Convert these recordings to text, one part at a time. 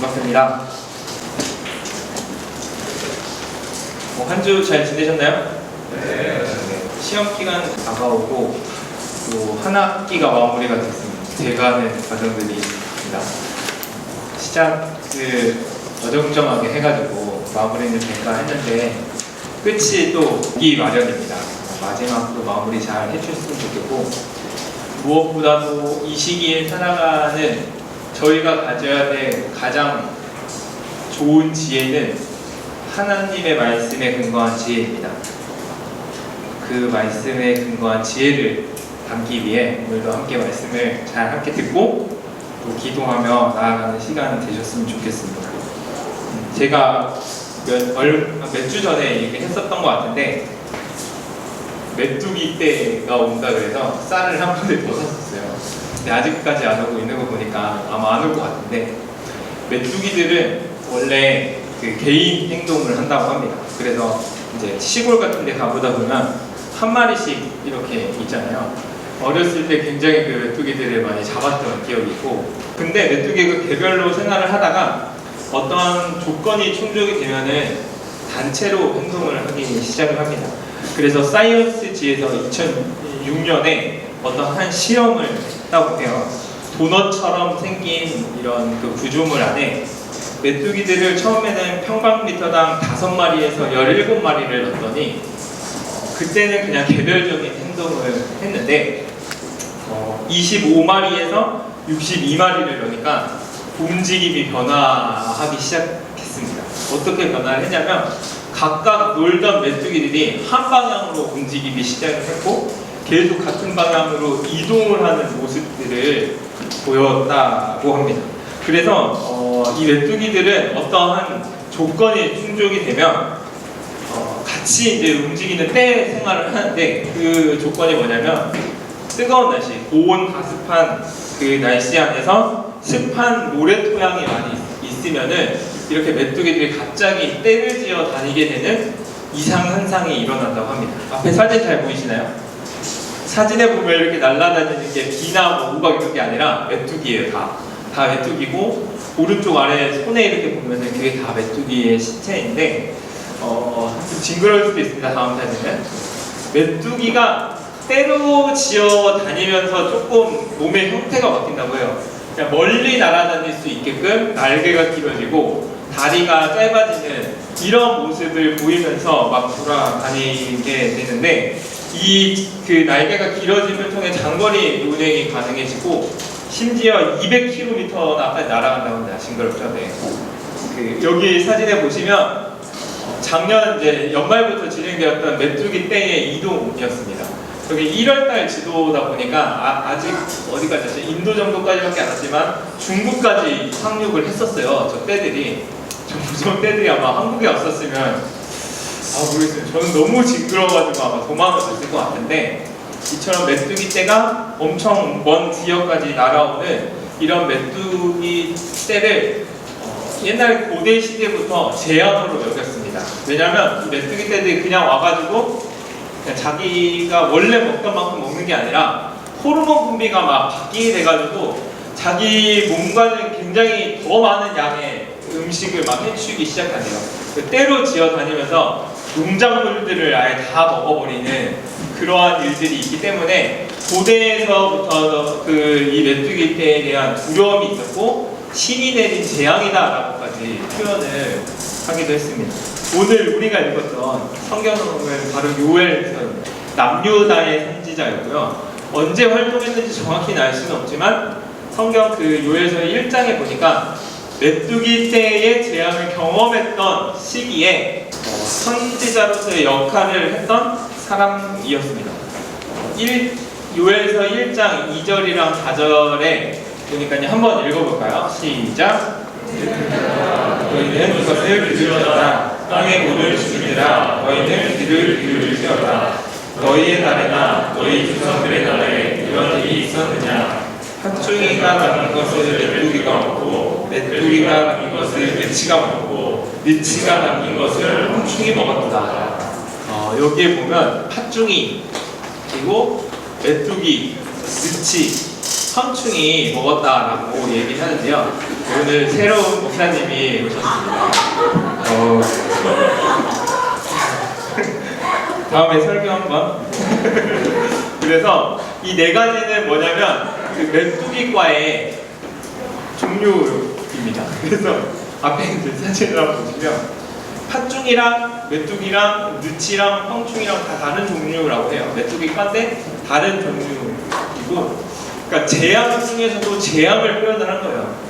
반갑습니다. 한 주 잘 지내셨나요? 네. 시험 기간 다가오고 또 한 학기가 마무리가 됐습니다. 돼가는 과정들이 있습니다. 시작을 어정쩡하게 해가지고 마무리는 될까 했는데 끝이 또 오기 마련입니다. 마지막도 마무리 잘 해주셨으면 좋겠고, 무엇보다도 이 시기에 살아가는 저희가 가져야 될 가장 좋은 지혜는 하나님의 말씀에 근거한 지혜입니다. 그 말씀에 근거한 지혜를 담기 위해 오늘도 함께 말씀을 잘 함께 듣고 또 기도하며 나아가는 시간 되셨으면 좋겠습니다. 제가 몇 주 전에 얘기했었던 것 같은데, 메뚜기 때가 온다 그래서 쌀을 한 번에 더 샀었어요. 근데 아직까지 안 오고 있는 거 보니까 아마 안 올 것 같은데, 메뚜기들은 원래 그 개인 행동을 한다고 합니다. 그래서 이제 시골 같은 데 가보다 보면 한 마리씩 이렇게 있잖아요. 어렸을 때 굉장히 그 메뚜기들을 많이 잡았던 기억이 있고, 근데 메뚜기가 개별로 생활을 하다가 어떤 조건이 충족이 되면은 단체로 행동을 하기 시작을 합니다. 그래서 사이언스지에서 2006년에 어떤 한 실험을 했다고 해요. 도넛처럼 생긴 이런 그 구조물 안에 메뚜기들을 처음에는 평방미터당 5마리에서 17마리를 넣었더니 그때는 그냥 개별적인 행동을 했는데 25마리에서 62마리를 넣으니까 움직임이 변화하기 시작했습니다. 어떻게 변화를 했냐면 각각 놀던 메뚜기들이 한 방향으로 움직이기 시작을 했고 계속 같은 방향으로 이동을 하는 모습들을 보였다고 합니다. 그래서 이 메뚜기들은 어떠한 조건이 충족이 되면 같이 이제 움직이는 때 생활을 하는데, 그 조건이 뭐냐면 뜨거운 날씨, 고온 가습한 그 날씨 안에서 습한 모래 토양이 많이 있으면은 이렇게 메뚜기들이 갑자기 떼를 지어 다니게 되는 이상 현상이 일어난다고 합니다. 앞에 사진 잘 보이시나요? 사진에 보면 이렇게 날아다니는 게 비나 뭐 우박 이런 게 아니라 메뚜기예요. 다 메뚜기고, 오른쪽 아래 손에 이렇게 보면은 그게 다 메뚜기의 시체인데 좀 징그러울 수도 있습니다. 다음 사진은 메뚜기가 때로 지어 다니면서 조금 몸의 형태가 바뀐다고 해요. 그냥 멀리 날아다닐 수 있게끔 날개가 길어지고 다리가 짧아지는 이런 모습을 보이면서 막 돌아다니게 되는데, 이 그 날개가 길어짐을 통해 장거리 운행이 가능해지고 심지어 200km나까지 날아간다고 합니다. 징그럽죠? 네. 여기 사진에 보시면 작년 이제 연말부터 진행되었던 메뚜기 떼의 이동이었습니다. 여기 1월달 지도다 보니까 아직 어디까지, 인도 정도까지밖에 안 왔지만 중국까지 상륙을 했었어요. 저 떼들이. 저 떼들이 아마 한국에 왔었으면 모르겠어요. 저는 너무 징그러워가지고 아마 도망을 갔을 것 같은데, 이처럼 메뚜기 떼가 엄청 먼 지역까지 날아오는 이런 메뚜기 떼를 옛날 고대 시대부터 재앙으로 여겼습니다. 왜냐하면 이 메뚜기 떼들이 그냥 와가지고 그냥 자기가 원래 먹던 만큼 먹는 게 아니라 호르몬 분비가 막 바뀌게 돼가지고 자기 몸과는 굉장히 더 많은 양의 음식을 막 해치우기 시작하네요. 때로 지어 다니면서 농작물들을 아예 다 먹어버리는 그러한 일들이 있기 때문에 고대에서부터 이 메뚜기 떼에 대한 두려움이 있었고 신이 내린 재앙이다라고까지 표현을 하기도 했습니다. 오늘 우리가 읽었던 성경은 바로 요엘서 남유다의 선지자였고요. 언제 활동했는지 정확히는 알 수는 없지만 성경 그 요엘서 1장에 보니까 메뚜기 떼의 재앙을 경험했던 시기에 선지자로서의 역할을 했던 사람이었습니다. 요엘서 1장 2절이랑 4절에 보니까 한번 읽어볼까요? 시작! 너희는 이것을 들으라. 땅의 물을 죽이라. 너희는 귀를 기울이라. 너희의 날에나 너희 조상들의 날에 이런 일이 있었느냐? 팥중이가 남긴 것을 메뚜기가 먹고, 메뚜기가 남긴 것을 느치가 먹고, 느치가 남긴 것을 홍충이 먹었다. 여기에 보면 팥중이, 그리고 메뚜기, 느치, 선충이 먹었다라고 얘기를 하는데요. 오늘 새로운 목사님이 오셨습니다. 다음에 설교 한번. 그래서 이 네 가지는 뭐냐면 그 메뚜기과의 종류입니다. 그래서 앞에 있는 사진을 한번 보시면 팥종이랑 메뚜기랑 느치랑 황충이랑 다 다른 종류라고 해요. 메뚜기과인데 다른 종류이고, 그러니까 재앙 중에서도 재앙을 표현을 한 거예요.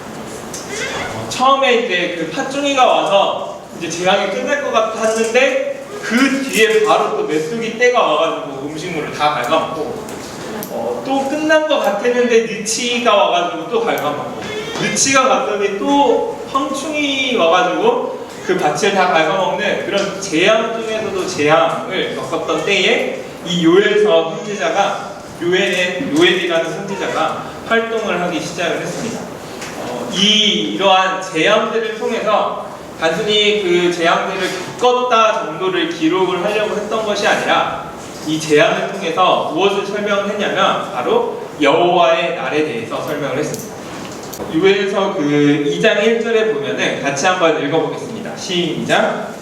처음에 이제 그 팥종이가 와서 이제 재앙이 끝날 것 같았는데 그 뒤에 바로 또 메뚜기 떼가 와가지고 음식물을 다 갉아먹고, 또 끝난 것 같았는데 느치가 와가지고 또 갉아먹고, 느치가 갔더니 또 황충이 와가지고 그 밭을 다 갉아먹는 그런 재앙 중에서도 재앙을 겪었던 때에 이 요엘서 선지자가 요엘이라는 선지자가 활동을 하기 시작을 했습니다. 이러한 재앙들을 통해서 단순히 그 재앙들을 겪었다 정도를 기록을 하려고 했던 것이 아니라 이 재앙을 통해서 무엇을 설명을 했냐면 바로 여호와의 날에 대해서 설명을 했습니다. 요엘서 그 2장 1절에 보면은 같이 한번 읽어보겠습니다. 시작.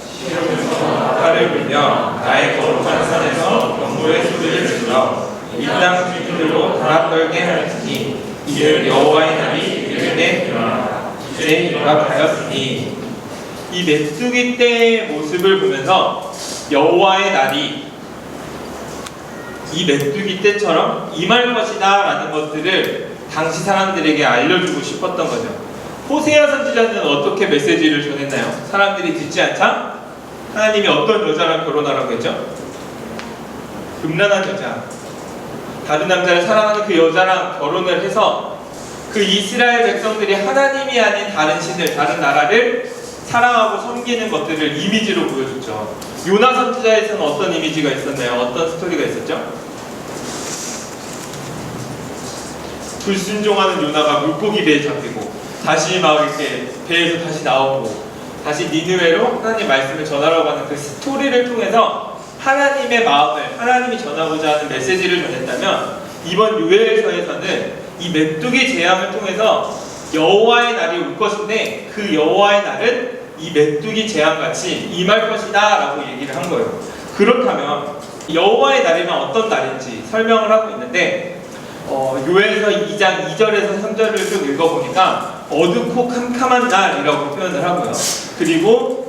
칼을 빌며 나의 거룩한 산에서 경고의 소리를 질러 이 땅 주민들로 다 떨게 하였으니 이는 여호와의 날이 이르게 일어나라. 이제 임박하였으니, 이 메뚜기 떼의 모습을 보면서 여호와의 날이 이 메뚜기 떼처럼 임할 것이다 라는 것들을 당시 사람들에게 알려주고 싶었던 거죠. 호세아 선지자는 어떻게 메시지를 전했나요? 사람들이 듣지 않자 하나님이 어떤 여자랑 결혼하라고 했죠? 음란한 여자, 다른 남자를 사랑하는 그 여자랑 결혼을 해서 그 이스라엘 백성들이 하나님이 아닌 다른 신을, 다른 나라를 사랑하고 섬기는 것들을 이미지로 보여줬죠. 요나 선지자에서는 어떤 이미지가 있었나요? 어떤 스토리가 있었죠? 불순종하는 요나가 물고기 배에 잡히고 다시 막 이렇게 배에서 다시 나오고 다시 니느웨로 하나님 말씀을 전하라고 하는 그 스토리를 통해서 하나님의 마음을, 하나님이 전하고자 하는 메시지를 전했다면, 이번 요엘서에서는 이 메뚜기 재앙을 통해서 여호와의 날이 올 것인데 그 여호와의 날은 이 메뚜기 재앙같이 임할 것이다 라고 얘기를 한 거예요. 그렇다면 여호와의 날이면 어떤 날인지 설명을 하고 있는데, 요엘서 2장 2절에서 3절을 쭉 읽어보니까 어둡고 캄캄한 날이라고 표현을 하고요. 그리고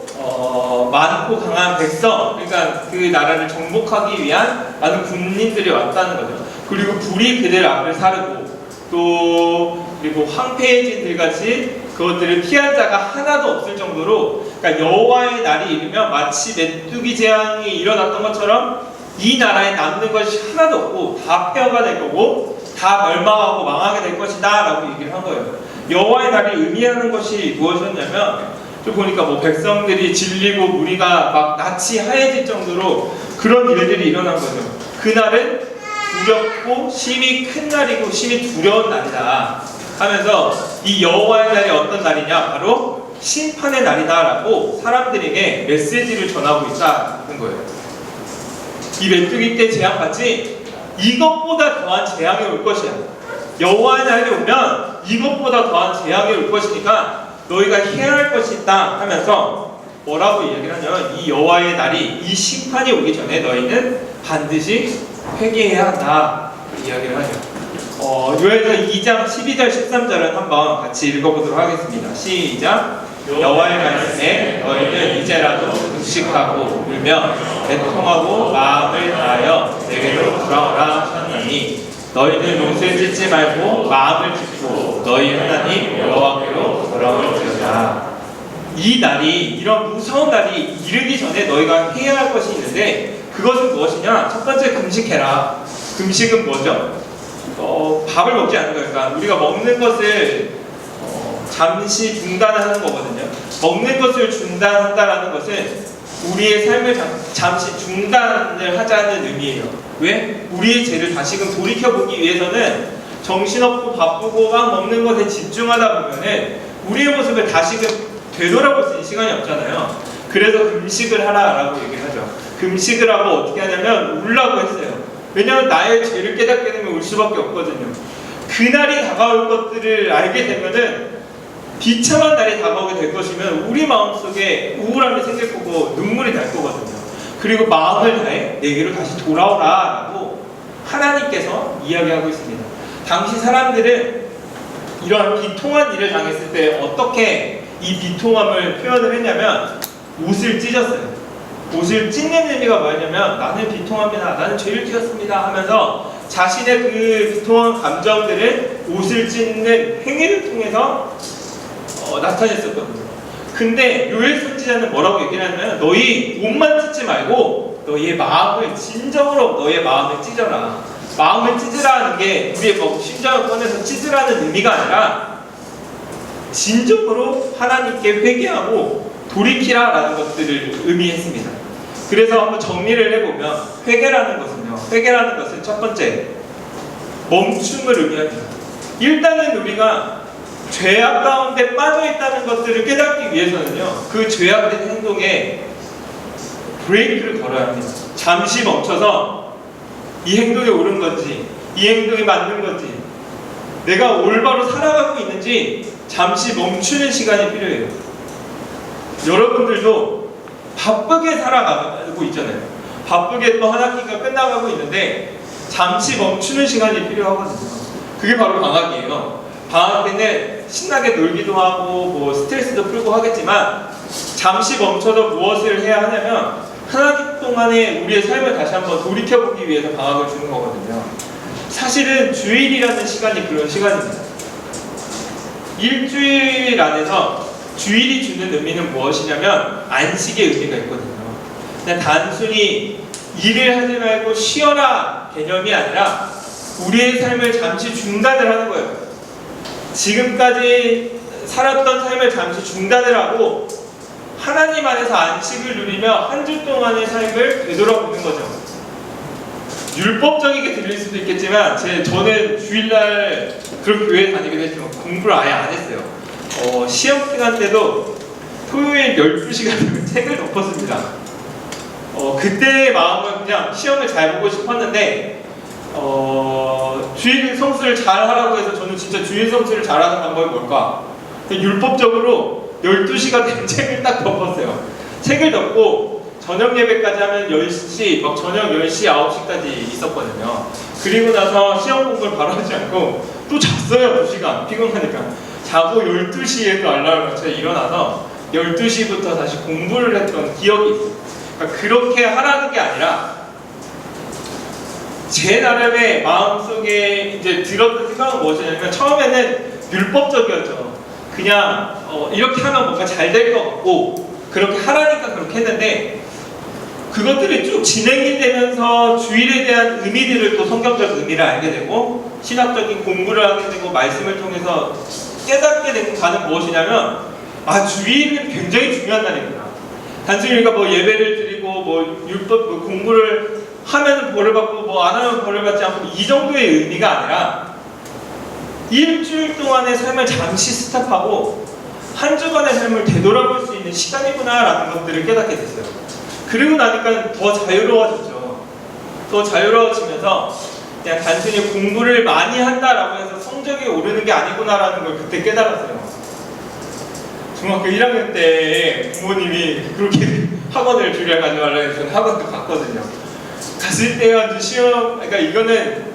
많고 강한 백성, 그러니까 그 나라를 정복하기 위한 많은 군인들이 왔다는 거죠. 그리고 불이 그들 앞을 사르고, 또 그리고 황폐해진 들같이 그것들을 피한 자가 하나도 없을 정도로, 그러니까 여호와의 날이 이르면 마치 메뚜기 재앙이 일어났던 것처럼 이 나라에 남는 것이 하나도 없고 다 폐허가 될 거고 다 멸망하고 망하게 될 것이다 라고 얘기를 한 거예요. 여호와의 날이 의미하는 것이 무엇이었냐면, 또 보니까 뭐 백성들이 질리고 무리가 막 낯이 하얘질 정도로 그런 일들이 일어난 거죠. 그날은 두렵고 심히 큰 날이고 심히 두려운 날이다 하면서 이 여호와의 날이 어떤 날이냐, 바로 심판의 날이다 라고 사람들에게 메시지를 전하고 있다는 거예요. 이 메뚜기 떼 재앙같이 이것보다 더한 재앙이 올 것이야. 여호와의 날이 오면 이것보다 더한 재앙이 올 것이니까 너희가 해할 것이 있다 하면서 뭐라고 얘기를 하냐면, 이 여호와의 날이, 이 심판이 오기 전에 너희는 반드시 회개해야 한다 이야기를 하죠. 요엘서 2장 12절 13절은 한번 같이 읽어보도록 하겠습니다. 시작. 여호와의 말씀에 너희는 이제라도 금식하고 울며 애통하고 마음을 다하여 내게로 돌아오라 하셨나니, 너희는 용서를 짓지 말고 마음을 짚고 너희 하나님 여호와께로 돌아올지어다. 이 날이, 이런 무서운 날이 이르기 전에 너희가 해야 할 것이 있는데, 그것은 무엇이냐? 첫 번째, 금식해라. 금식은 뭐죠? 밥을 먹지 않는 거예요. 그러니까 우리가 먹는 것을 잠시 중단하는 거거든요. 먹는 것을 중단한다라는 것은 우리의 삶을 잠시 중단을 하자는 의미예요. 왜? 우리의 죄를 다시금 돌이켜보기 위해서는 정신없고 바쁘고 막 먹는 것에 집중하다 보면은 우리의 모습을 다시금 되돌아볼 수 있는 시간이 없잖아요. 그래서 금식을 하라라고 얘기를 하죠. 금식을 하고 어떻게 하냐면 울라고 했어요. 왜냐하면 나의 죄를 깨닫게 되면 울 수밖에 없거든요. 그날이 다가올 것들을 알게 되면은 비참한 날이 다가오게 될 것이면 우리 마음속에 우울함이 생길 거고 눈물이 날 거거든요. 그리고 마음을 다해 내게로 다시 돌아오라 라고 하나님께서 이야기하고 있습니다. 당시 사람들은 이러한 비통한 일을 당했을 때 어떻게 이 비통함을 표현을 했냐면 옷을 찢었어요. 옷을 찢는 의미가 뭐였냐면 나는 비통합니다. 나는 죄를 지었습니다 하면서 자신의 그 비통한 감정들을 옷을 찢는 행위를 통해서 나타냈었거든요. 근데 요엘 선지자는 뭐라고 얘기를 하냐면 너희 옷만 찢지 말고 너희의 마음을 진정으로 너희의 마음을 찢어라. 마음을 찢으라는 게 우리의 심장을 꺼내서 찢으라는 의미가 아니라 진정으로 하나님께 회개하고 돌이키라라는 것들을 의미했습니다. 그래서 한번 정리를 해보면 회개라는 것은 첫 번째 멈춤을 의미합니다. 일단은 우리가 죄악 가운데 빠져있다는 것들을 깨닫기 위해서는요 그 죄악된 행동에 브레이크를 걸어야 합니다. 잠시 멈춰서 이 행동이 옳은 건지 이 행동이 맞는 건지 내가 올바로 살아가고 있는지 잠시 멈추는 시간이 필요해요. 여러분들도 바쁘게 살아가고 있잖아요. 바쁘게 또 한 학기가 끝나가고 있는데 잠시 멈추는 시간이 필요하거든요. 그게 바로 방학이에요. 방학 때는 신나게 놀기도 하고 뭐 스트레스도 풀고 하겠지만 잠시 멈춰서 무엇을 해야 하냐면 한 학기 동안에 우리의 삶을 다시 한번 돌이켜보기 위해서 방학을 주는 거거든요. 사실은 주일이라는 시간이 그런 시간입니다. 일주일 안에서 주일이 주는 의미는 무엇이냐면 안식의 의미가 있거든요. 그냥 단순히 일을 하지 말고 쉬어라 개념이 아니라 우리의 삶을 잠시 중단을 하는 거예요. 지금까지 살았던 삶을 잠시 중단을 하고 하나님 안에서 안식을 누리며 한 주 동안의 삶을 되돌아보는 거죠. 율법적이게 들릴 수도 있겠지만 저는 주일날 그런 교회에 다니기도 했지만 공부를 아예 안 했어요. 시험 기간 때도 토요일 12시간 되면 책을 덮었습니다. 그때의 마음은 그냥 시험을 잘 보고 싶었는데 주일 성수를 잘 하라고 해서 저는 진짜 주일 성수를 잘하는 방법이 뭘까? 율법적으로 12시가 된 책을 딱 덮었어요. 책을 덮고 저녁 예배까지 하면 10시, 막 저녁 10시, 9시까지 있었거든요. 그리고 나서 시험 공부를 바로 하지 않고 또 잤어요. 2시간 피곤하니까. 자고 12시에도 알람을 맞춰 일어나서 12시부터 다시 공부를 했던 기억이 있어요. 그러니까 그렇게 하라는 게 아니라 제 나름의 마음속에 이제 들었던 생각은 무엇이냐면 처음에는 율법적이었죠. 그냥 이렇게 하면 뭔가 잘 될 것 같고 그렇게 하라니까 그렇게 했는데 그것들이 쭉 진행이 되면서 주일에 대한 의미들을 또 성경적 의미를 알게 되고 신학적인 공부를 하게 되고 말씀을 통해서 깨닫게 되는 가는 무엇이냐면 주일은 굉장히 중요한 날입니다. 단순히 우리가 뭐 예배를 드리고 뭐 율법 공부를 하면 벌을 받고 뭐 안 하면 벌을 받지 않고 이 정도의 의미가 아니라 일주일 동안의 삶을 잠시 스탑하고 한 주간의 삶을 되돌아볼 수 있는 시간이구나 라는 것들을 깨닫게 됐어요. 그리고 나니까 더 자유로워졌죠. 더 자유로워지면서 그냥 단순히 공부를 많이 한다라고 해서 성적이 오르는 게 아니구나 라는 걸 그때 깨달았어요. 중학교 1학년 때 부모님이 그렇게 학원을 주려 가지 말라고 해서 학원도 갔거든요. 갔을 때 완전 시험, 그러니까 이거는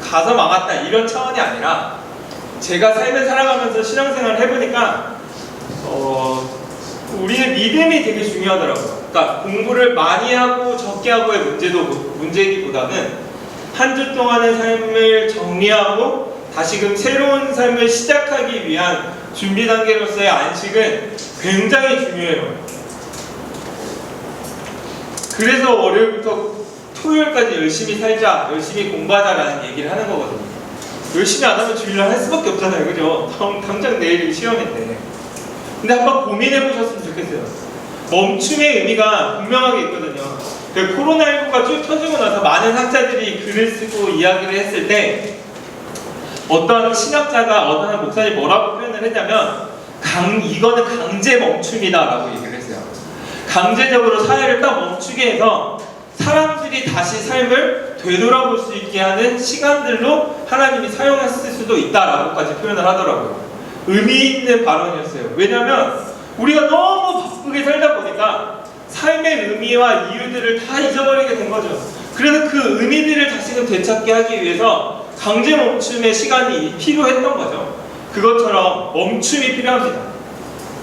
가서 망했다 이런 차원이 아니라 제가 삶을 살아가면서 신앙생활을 해보니까 우리의 믿음이 되게 중요하더라고요. 그러니까 공부를 많이 하고 적게 하고의 문제이기보다는 한 주 동안의 삶을 정리하고 다시금 새로운 삶을 시작하기 위한 준비 단계로서의 안식은 굉장히 중요해요. 그래서 월요일부터 토요일까지 열심히 살자, 열심히 공부하자라는 얘기를 하는 거거든요. 열심히 안 하면 주일날 할 수밖에 없잖아요, 그죠? 당장 내일이 시험인데. 근데 한번 고민해 보셨으면 좋겠어요. 멈춤의 의미가 분명하게 있거든요. 코로나19가 쭉 터지고 나서 많은 학자들이 글을 쓰고 이야기를 했을 때 어떤 신학자가 어떤 목사님이 뭐라고 표현을 했냐면 이거는 강제 멈춤이다 라고 얘기를 했어요. 강제적으로 사회를 딱 멈추게 해서 사람들이 다시 삶을 되돌아볼 수 있게 하는 시간들로 하나님이 사용했을 수도 있다라고까지 표현을 하더라고요. 의미 있는 발언이었어요. 왜냐하면 우리가 너무 바쁘게 살다 보니까 삶의 의미와 이유들을 다 잊어버리게 된 거죠. 그래서 그 의미들을 다시금 되찾게 하기 위해서 강제 멈춤의 시간이 필요했던 거죠. 그것처럼 멈춤이 필요합니다.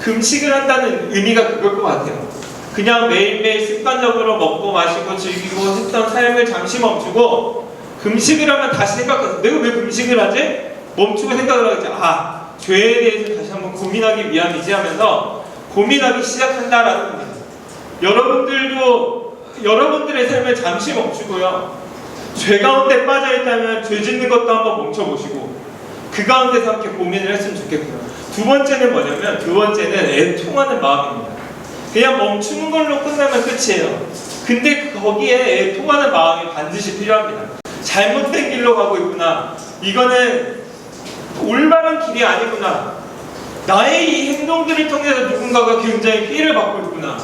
금식을 한다는 의미가 그걸 것 같아요. 그냥 매일매일 습관적으로 먹고 마시고 즐기고 했던 삶을 잠시 멈추고 금식을 하면 다시 생각해서 내가 왜 금식을 하지? 멈추고 생각을 하겠지. 아, 죄에 대해서 다시 한번 고민하기 위함이지 하면서 고민하기 시작한다라는 겁니다. 여러분들도 여러분들의 삶을 잠시 멈추고요. 죄 가운데 빠져있다면 죄 짓는 것도 한번 멈춰보시고 그 가운데서 함께 고민을 했으면 좋겠고요. 두 번째는 뭐냐면 두 번째는 애통하는 마음입니다. 그냥 멈추는 걸로 끝나면 끝이에요. 근데 거기에 애통하는 마음이 반드시 필요합니다. 잘못된 길로 가고 있구나. 이거는 올바른 길이 아니구나. 나의 이 행동들을 통해서 누군가가 굉장히 피해를 받고 있구나.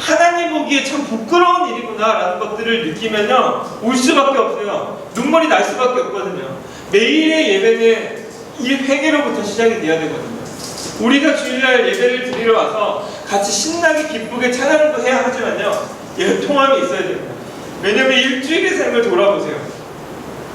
하나님 보기에 참 부끄러운 일이구나 라는 것들을 느끼면요 올 수밖에 없어요. 눈물이 날 수밖에 없거든요. 매일의 예배는 이 회개로부터 시작이 돼야 되거든요. 우리가 주일날 예배를 드리러 와서 같이 신나게 기쁘게 찬양도 해야 하지만요 애통함이 있어야 됩니다. 왜냐면 일주일의 삶을 돌아보세요.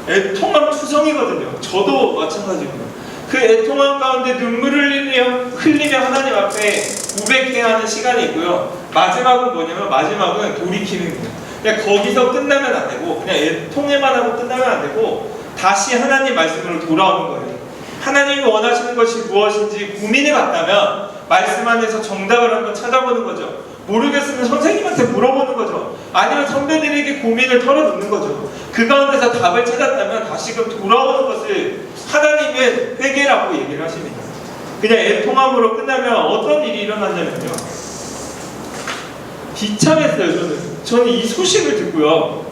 애통함 투성이거든요. 저도 마찬가지고요. 그 애통함 가운데 눈물을 흘리며 하나님 앞에 고백해야 하는 시간이 있고요. 마지막은 뭐냐면 마지막은 돌이킴입니다. 그냥 거기서 끝나면 안 되고 그냥 애통에만 하고 끝나면 안 되고 다시 하나님 말씀으로 돌아오는 거예요. 하나님이 원하시는 것이 무엇인지 고민해 봤다면 말씀 안에서 정답을 한번 찾아보는 거죠. 모르겠으면 선생님한테 물어보는 거죠. 아니면 선배들에게 고민을 털어놓는 거죠. 그 가운데서 답을 찾았다면 다시금 돌아오는 것을 하나님은 회개라고 얘기를 하십니다. 그냥 애통함으로 끝나면 어떤 일이 일어나냐면요 비참했어요. 저는 이 소식을 듣고요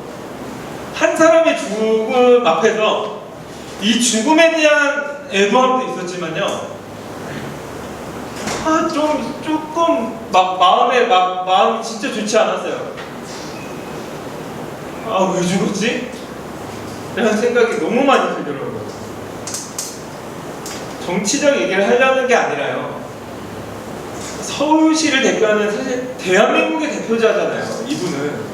한 사람의 죽음 앞에서 이 죽음에 대한 애도함도 있었지만요 조금 마음이 진짜 좋지 않았어요. 아, 왜 죽었지? 라는 생각이 너무 많이 들더라고요. 정치적 얘기를 하려는 게 아니라요. 서울시를 대표하는 사실 대한민국의 대표자잖아요. 이분은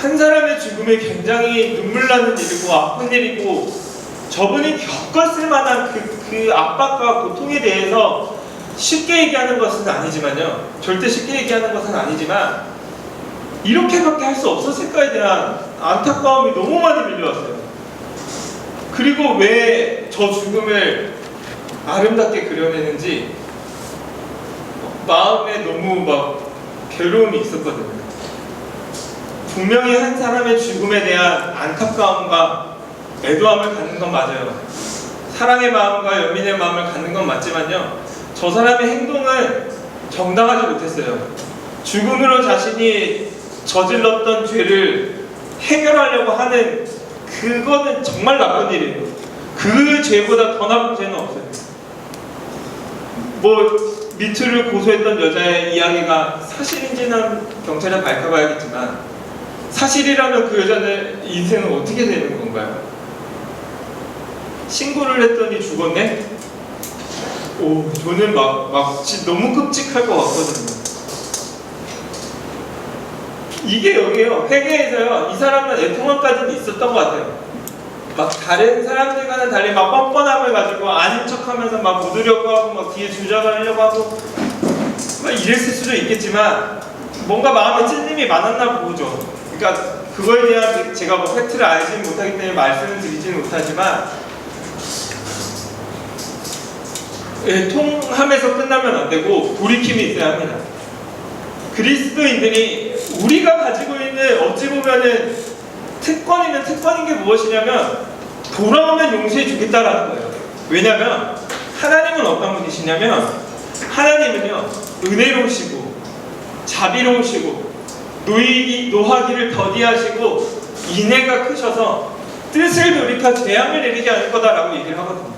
한 사람의 죽음이 굉장히 눈물 나는 일이고 아픈 일이고 저분이 겪었을 만한 그 압박과 고통에 대해서 쉽게 얘기하는 것은 아니지만요. 절대 쉽게 얘기하는 것은 아니지만 이렇게밖에 할 수 없었을까에 대한 안타까움이 너무 많이 밀려왔어요. 그리고 왜 저 죽음을 아름답게 그려내는지 마음에 너무 괴로움이 있었거든요. 분명히 한 사람의 죽음에 대한 안타까움과 애도함을 갖는 건 맞아요. 사랑의 마음과 연민의 마음을 갖는 건 맞지만요 저 사람의 행동은 정당하지 못했어요. 죽음으로 자신이 저질렀던 죄를 해결하려고 하는 그거는 정말 나쁜 일이에요. 그 죄보다 더 나쁜 죄는 없어요. 미투를 고소했던 여자의 이야기가 사실인지는 경찰에 밝혀봐야겠지만 사실이라면 그 여자의 인생은 어떻게 되는 건가요? 신고를 했더니 죽었네? 저는 너무 끔찍할 것 같거든요. 이게 여기에요. 회개에서요. 이 사람은 애통함까지는 있었던 것 같아요. 다른 사람들과는 달리 뻔뻔함을 가지고 아닌 척하면서 묻으려고 하고 뒤에 주장을 하려고 하고 이랬을 수도 있겠지만 뭔가 마음에 찔림이 많았나 보죠. 그러니까 그거에 대한 제가 팩트를 알지는 못하기 때문에 말씀을 드리지는 못하지만 애통함에서 끝나면 안 되고 돌이킴이 있어야 합니다. 그리스도인들이 우리가 가지고 있는 어찌 보면은 특권인 게 무엇이냐면 돌아오면 용서해 주겠다라는 거예요. 왜냐면 하나님은 어떤 분이시냐면 하나님은요 은혜로우시고 자비로우시고 노하기를 더디하시고 인애가 크셔서 뜻을 돌이켜 재앙을 내리지 않을 거다라고 얘기를 하거든요.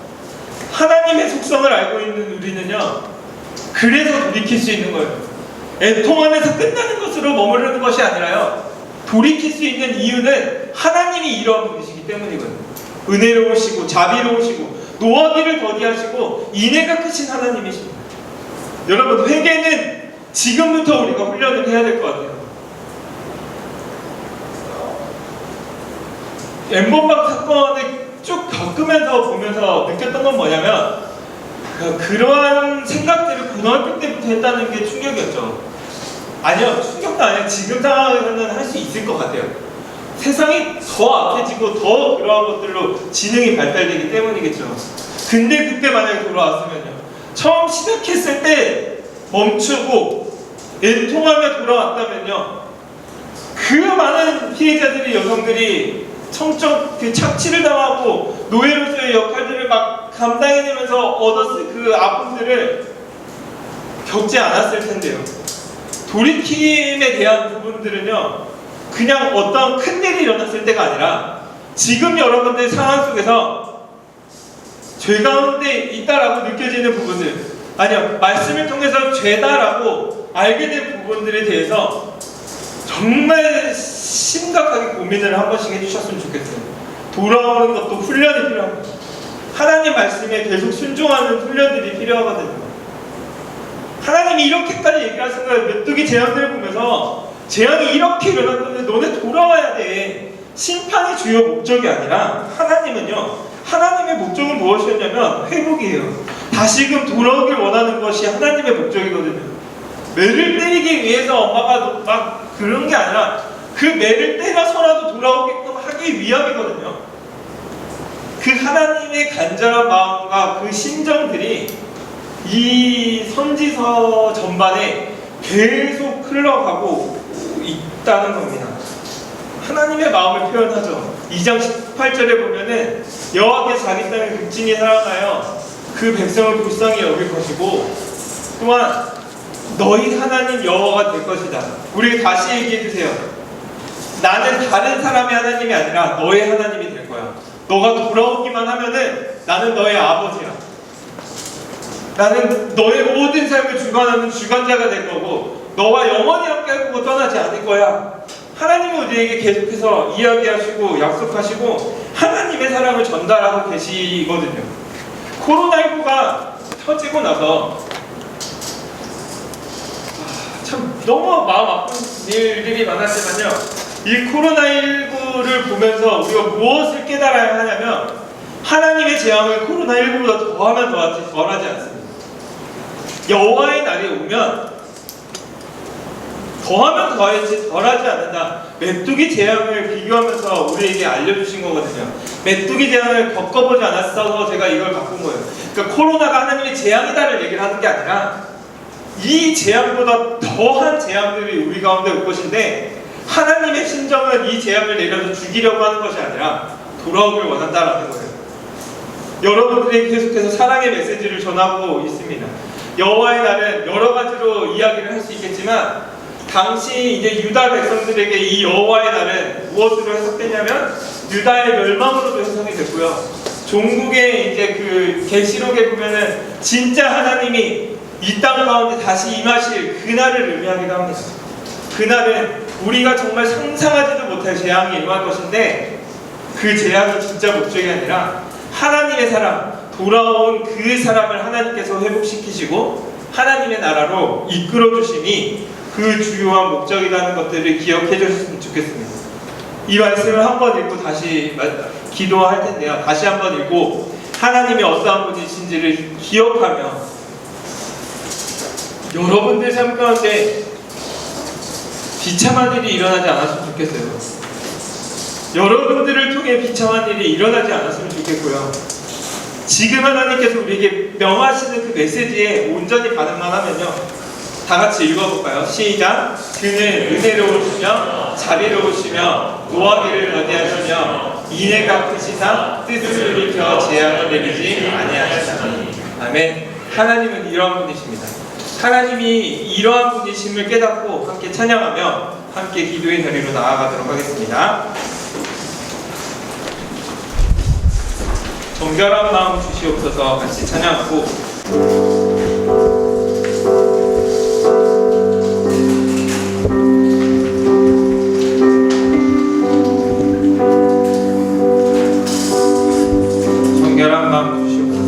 하나님의 속성을 알고 있는 우리는요 그래서 돌이킬 수 있는 거예요. 애통함에서 끝나는 것으로 머무르는 것이 아니라요 돌이킬 수 있는 이유는 하나님이 이러한 분이시기 때문이거든요. 은혜로우시고 자비로우시고 노하기를 더디하시고 인애가 크신 하나님이십니다. 여러분, 회개는 지금부터 우리가 훈련을 해야 될 것 같아요. 엠번방 사건을 쭉 겪으면서 보면서 느꼈던 건 뭐냐면, 그러한 생각들을 고등학교 때부터 했다는 게 충격이었죠. 아니요, 충격도 아니에요. 지금 상황에서는 할 수 있을 것 같아요. 세상이 더 악해지고 더 그러한 것들로 지능이 발달되기 때문이겠죠. 근데 그때 만약에 돌아왔으면요, 처음 시작했을 때 멈추고 애통하며 돌아왔다면요, 그 많은 피해자들이, 여성들이 성적 착취를 당하고 노예로서의 역할들을 막 감당해내면서 얻었을 그 아픔들을 겪지 않았을 텐데요. 돌이킴에 대한 부분들은요, 그냥 어떤 큰일이 일어났을 때가 아니라 지금 여러분들 상황 속에서 죄 가운데 있다라고 느껴지는 부분들, 아니요, 말씀을 통해서 죄다라고 알게 된 부분들에 대해서 정말 심각하게 고민을 한 번씩 해주셨으면 좋겠어요. 돌아오는 것도 훈련이 필요합니다. 하나님 말씀에 계속 순종하는 훈련들이 필요하거든요. 하나님이 이렇게까지 얘기하신 거예요. 메뚜기 재앙들을 보면서 재앙이 이렇게 일어났는데 너네 돌아와야 돼. 심판이 주요 목적이 아니라 하나님은요, 하나님의 목적은 무엇이었냐면 회복이에요. 다시금 돌아오길 원하는 것이 하나님의 목적이거든요. 매를 때리기 위해서 엄마가 막 그런 게 아니라 그 매를 때려서라도 돌아오게끔 하기 위함이거든요. 그 하나님의 간절한 마음과 그 심정들이 이 선지서 전반에 계속 흘러가고 있다는 겁니다. 하나님의 마음을 표현하죠. 2장 18절에 보면은 여호와께서 자기 땅을 극진히 사랑하여 그 백성을 불쌍히 여길 것이고 또한 너희 하나님 여호와가 될 것이다. 우리 다시 얘기해 주세요. 나는 다른 사람의 하나님이 아니라 너의 하나님이 될 거야. 너가 돌아오기만 하면은 나는 너의 아버지야. 나는 너의 모든 삶을 주관하는 주관자가 될 거고 너와 영원히 함께하고 떠나지 않을 거야. 하나님은 우리에게 계속해서 이야기하시고 약속하시고 하나님의 사랑을 전달하고 계시거든요. 코로나19가 터지고 나서 참 너무 마음 아픈 일들이 많았지만요, 이 코로나19를 보면서 우리가 무엇을 깨달아야 하냐면 하나님의 재앙을 코로나19보다 더하면 덜하지 않습니다. 여호와의 날이 오면 더하면 더하지 덜하지 않는다. 메뚜기 재앙을 비교하면서 우리에게 알려주신 거거든요. 메뚜기 재앙을 겪어보지 않았어서 제가 이걸 바꾼 거예요. 그러니까 코로나가 하나님의 재앙이다를 얘기를 하는 게 아니라 이 재앙보다 더한 재앙들이 우리 가운데 올 것인데 하나님의 심정은 이 재앙을 내려서 죽이려고 하는 것이 아니라 돌아오길 원한다라는 거예요. 여러분들이 계속해서 사랑의 메시지를 전하고 있습니다. 여호와의 날은 여러 가지로 이야기를 할 수 있겠지만 당시 이제 유다 백성들에게 이 여호와의 날은 무엇으로 해석되냐면 유다의 멸망으로도 해석이 됐고요. 종국의 이제 그 계시록에 보면은 진짜 하나님이 이 땅 가운데 다시 임하실 그날을 의미하기도 합니다. 그날은 우리가 정말 상상하지도 못할 재앙이 임할 것인데 그 재앙이 진짜 목적이 아니라 하나님의 사람, 돌아온 그 사람을 하나님께서 회복시키시고 하나님의 나라로 이끌어 주심이 그 주요한 목적이라는 것들을 기억해 주셨으면 좋겠습니다. 이 말씀을 한번 읽고 다시 기도할 텐데요. 다시 한번 읽고 하나님이 어떠한 분이신지를 기억하며 여러분들 삶 가운데 비참한 일이 일어나지 않았으면 좋겠어요. 여러분들을 통해 비참한 일이 일어나지 않았으면 좋겠고요. 지금 하나님께서 우리에게 명하시는 그 메시지에 온전히 반응만 하면요, 다 같이 읽어볼까요? 시작. 그는 은혜로우시며 자비로우시며 노하기를 더디하시며 인애가 크시사 뜻을 일으켜 재앙을 내리지 아니하시나니. 아멘. 하나님은 이러한 분이십니다. 하나님이 이러한 분이심을 깨닫고 함께 찬양하며 함께 기도의 자리로 나아가도록 하겠습니다. 정결한 마음 주시옵소서. 같이 찬양하고 정결한 마음 주시옵소서.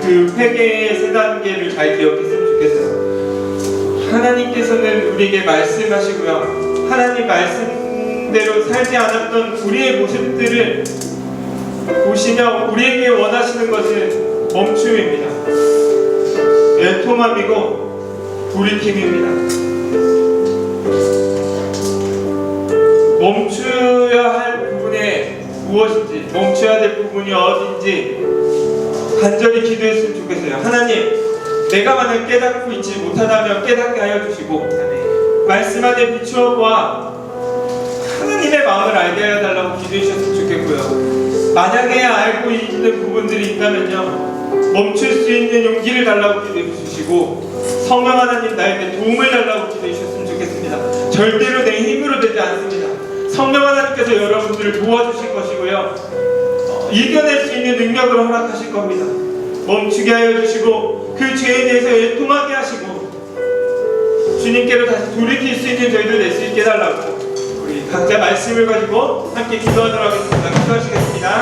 그 회개의 세 단계를 잘 기억했으면 좋겠어요. 하나님께서는 우리에게 말씀하시고요. 하나님 말씀대로 살지 않았던 우리의 모습들을 보시며 우리에게 원하시는 것은 멈춤입니다. 애통함이고 돌이킴입니다. 멈춰야 할 부분에 무엇인지, 멈춰야 될 부분이 어딘지 간절히 기도했으면 좋겠어요. 하나님, 내가 만약 깨닫고 있지 못하다면 깨닫게 하여 주시고, 말씀 안에 비추어 보아 하나님의 마음을 알게 하여 달라고 기도해 주셨으면 좋겠고요. 만약에 알고 있는 부분들이 있다면요, 멈출 수 있는 용기를 달라고 기도해 주시고, 성령 하나님 나에게 도움을 달라고 기도해 주셨으면 좋겠습니다. 절대로 내 힘으로 되지 않습니다. 성령 하나님께서 여러분들을 도와주실 것이고요, 이겨낼 수 있는 능력을 허락하실 겁니다. 멈추게 하여 주시고 그 죄에 대해서 애통하게 하시고 주님께로 다시 돌이킬 수 있는 저희들 낼 수 있게 해달라고 우리 각자 말씀을 가지고 함께 기도하도록 하겠습니다. 기도하시겠습니다.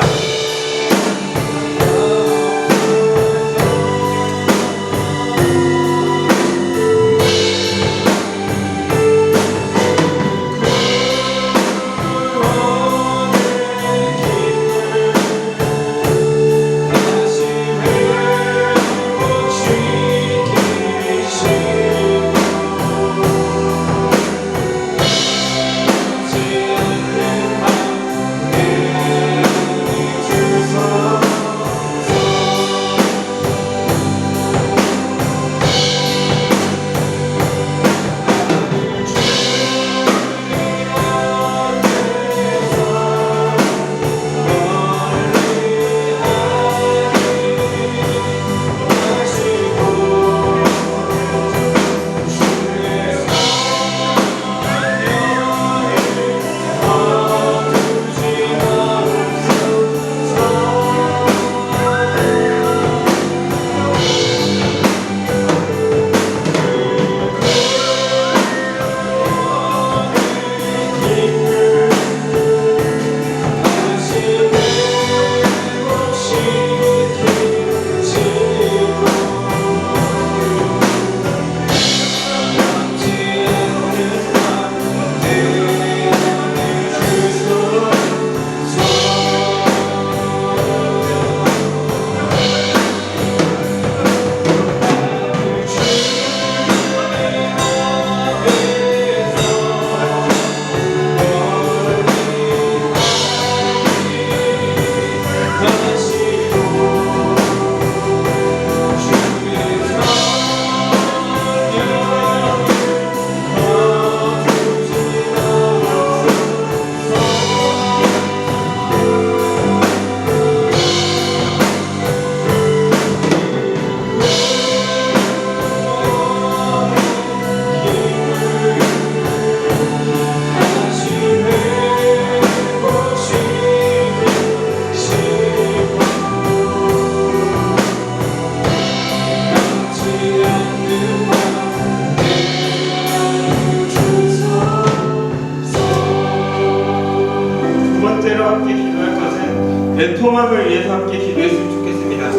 애통함을 위해서 함께 기도했으면 좋겠습니다.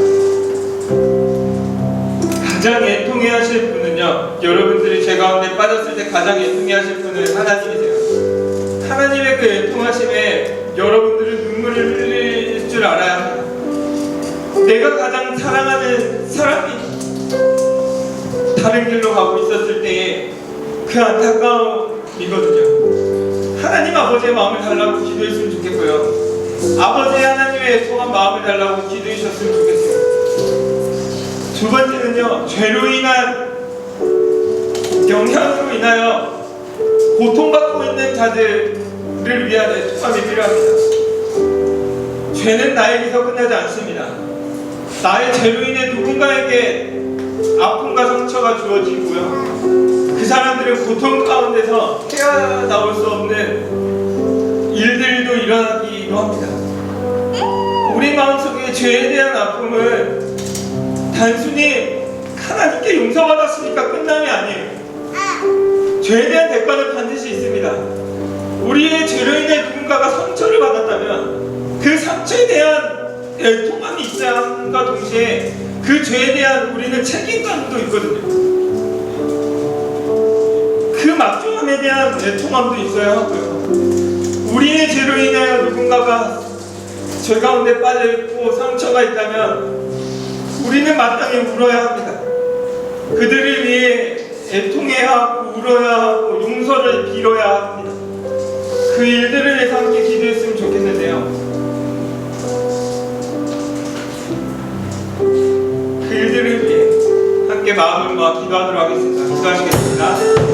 가장 애통해 하실 분은요, 여러분들이 죄 가운데 빠졌을 때 가장 애통해 하실 분은 하나님이세요. 하나님의 그 애통하심에 여러분들은 눈물을 흘릴 줄 알아야 합니다. 내가 가장 사랑하는 사람이 다른 길로 가고 있었을 때에 그 안타까움이거든요. 하나님 아버지의 마음을 달라고 기도했으면 좋겠고요, 아버지 하나님의 애통한 마음을 달라고 기도해 주셨으면 좋겠어요. 두 번째는요, 죄로 인한 영향으로 인하여 고통받고 있는 자들을 위한 애통함이 필요합니다. 죄는 나에게서 끝나지 않습니다. 나의 죄로 인해 누군가에게 아픔과 상처가 주어지고요, 그 사람들은 고통 가운데서 헤어나올 수 없는 일들도 일어나기도 합니다. 우리 마음속에 죄에 대한 아픔은 단순히 하나님께 용서받았으니까 끝남이 아니에요. 죄에 대한 대가는 반드시 있습니다. 우리의 죄로 인해 누군가가 상처를 받았다면 그 상처에 대한 애통함이 있음과 동시에 그 죄에 대한 우리는 책임감도 있거든요. 그 막중함에 대한 애통함도 있어야 하고요. 우리의 죄로 인하여 누군가가 죄 가운데 빠져있고 상처가 있다면 우리는 마땅히 울어야 합니다. 그들을 위해 애통해야 하고 울어야 하고 용서를 빌어야 합니다. 그 일들을 위해서 함께 기도했으면 좋겠는데요. 그 일들을 위해 함께 마음을 모아 기도하도록 하겠습니다. 기도하시겠습니다.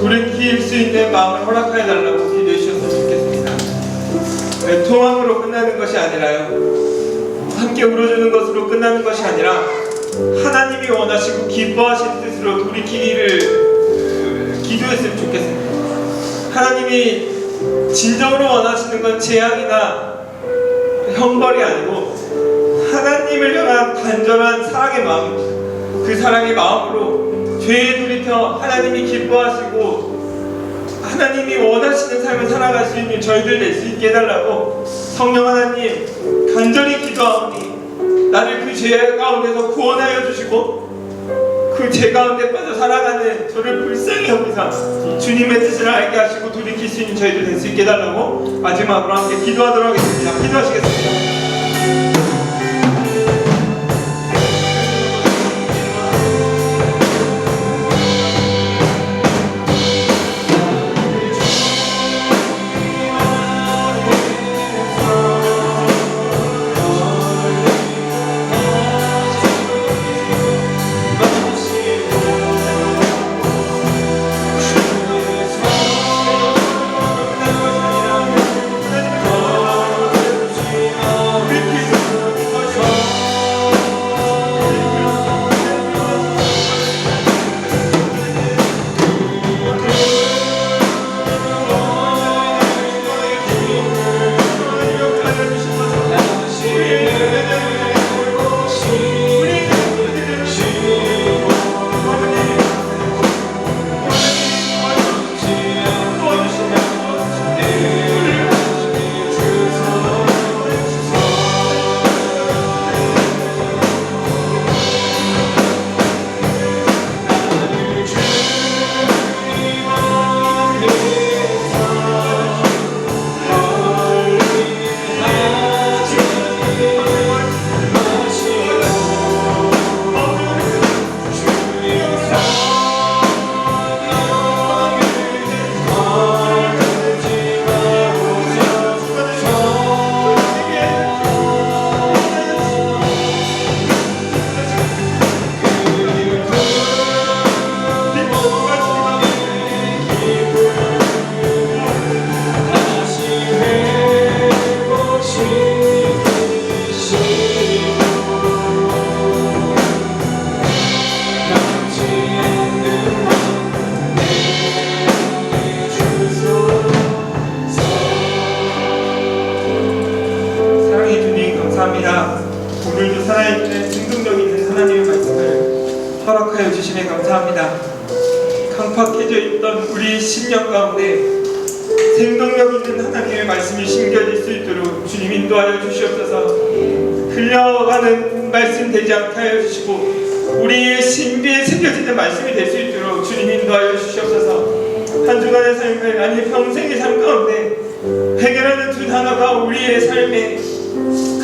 돌이킬 수 있는 마음을 허락하여 달라고 기도해 주셨으면 좋겠습니다. 애통함으로 끝나는 것이 아니라요, 함께 울어주는 것으로 끝나는 것이 아니라 하나님이 원하시고 기뻐하실 뜻으로 돌이키기를 기도했으면 좋겠습니다. 하나님이 진정으로 원하시는 건 재앙이나 형벌이 아니고 하나님을 향한 간절한 사랑의 마음입니다. 그 사랑의 마음으로 죄에 돌이켜 하나님이 기뻐하시고 하나님이 원하시는 삶을 살아갈 수 있는 저희들 될 수 있게 해달라고 성령 하나님 간절히 기도하오니 나를 그 죄 가운데서 구원하여 주시고 그 죄 가운데 빠져 살아가는 저를 불쌍히 여기사 주님의 뜻을 알게 하시고 돌이킬 수 있는 저희들 될 수 있게 해달라고 마지막으로 함께 기도하도록 하겠습니다. 기도하시겠습니다. 허락하여 주심에 감사합니다. 강팍해져 있던 우리 심령 가운데 생동력 있는 하나님의 말씀이 심겨질 수 있도록 주님 인도하여 주시옵소서. 흘려가는 말씀 되지 않게 하여 주시고 우리의 신비에 새겨지는 말씀이 될 수 있도록 주님 인도하여 주시옵소서. 한 주간의 삶을 아니 평생의 삶 가운데 해결하는 두 단어가 우리의 삶에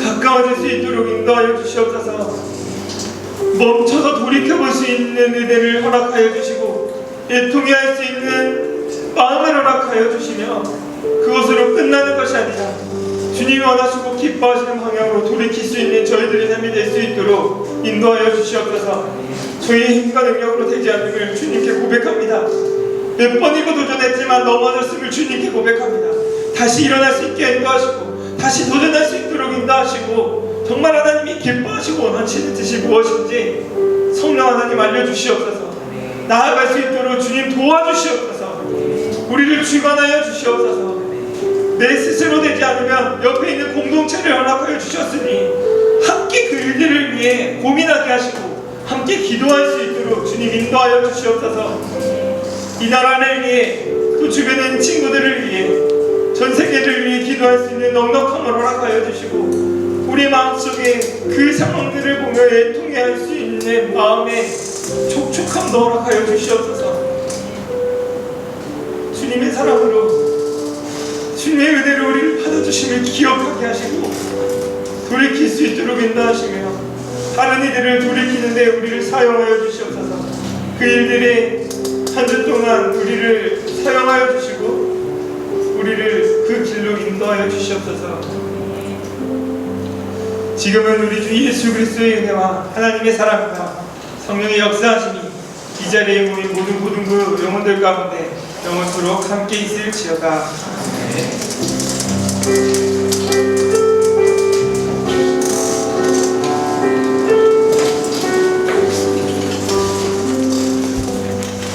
가까워질 수 있도록 인도하여 주시옵소서. 멈춰서 돌이켜볼 수 있는 은혜를 허락하여 주시고 애통해할 수 있는 마음을 허락하여 주시며 그것으로 끝나는 것이 아니라 주님이 원하시고 기뻐하시는 방향으로 돌이킬 수 있는 저희들의 삶이 될 수 있도록 인도하여 주시옵소서. 저희의 힘과 능력으로 되지 않음을 주님께 고백합니다. 몇 번이고 도전했지만 넘어졌음을 주님께 고백합니다. 다시 일어날 수 있게 인도하시고 다시 도전할 수 있도록 인도하시고 정말 하나님이 기뻐하시고 원하시는 뜻이 무엇인지 성령 하나님 알려주시옵소서. 나아갈 수 있도록 주님 도와주시옵소서. 우리를 주관하여 주시옵소서. 내 스스로 되지 않으면 옆에 있는 공동체를 허락하여 주셨으니 함께 그 일들을 위해 고민하게 하시고 함께 기도할 수 있도록 주님 인도하여 주시옵소서. 이 나라를 위해 또 주변에 있는 친구들을 위해 전 세계를 위해 기도할 수 있는 넉넉함을 허락하여 주시고 우리 마음속에 그 상황들을 보며 애통해할 수 있는 마음의 촉촉함도 허락하여 주시옵소서. 주님의 사랑으로 주님의 은혜로 우리를 받아주심을 기억하게 하시고 돌이킬 수 있도록 인도하시며 다른 이들을 돌이키는데 우리를 사용하여 주시옵소서. 그 일들에 한 주 동안 우리를 사용하여 주시고 우리를 그 길로 인도하여 주시옵소서. 지금은 우리 주 예수 그리스도의 은혜와 하나님의 사랑과 성령의 역사하심이 이 자리에 모인 모든 고등부 영혼들 가운데 영원토록 함께 있을지어다. 아멘.